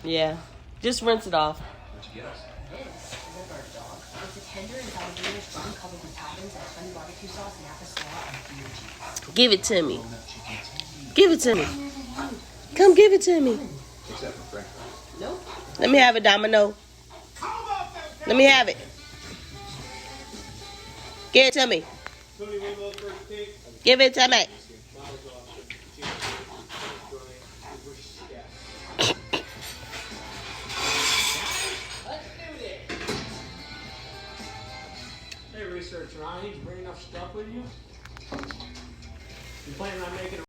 Yeah. Just rinse it off. What'd you get us? This is a bird dog. It's a tender and Valentino's bun covered with toppings and honey barbecue sauce, napa slaw, and cream cheese. Give it to me. Give it to me. Come give it to me. Except for French fries. Nope. Let me have it, Domino. Let me have it. Give it to me. Give it to me. Hey, researcher, I need to bring enough stuff with you. You planning on making a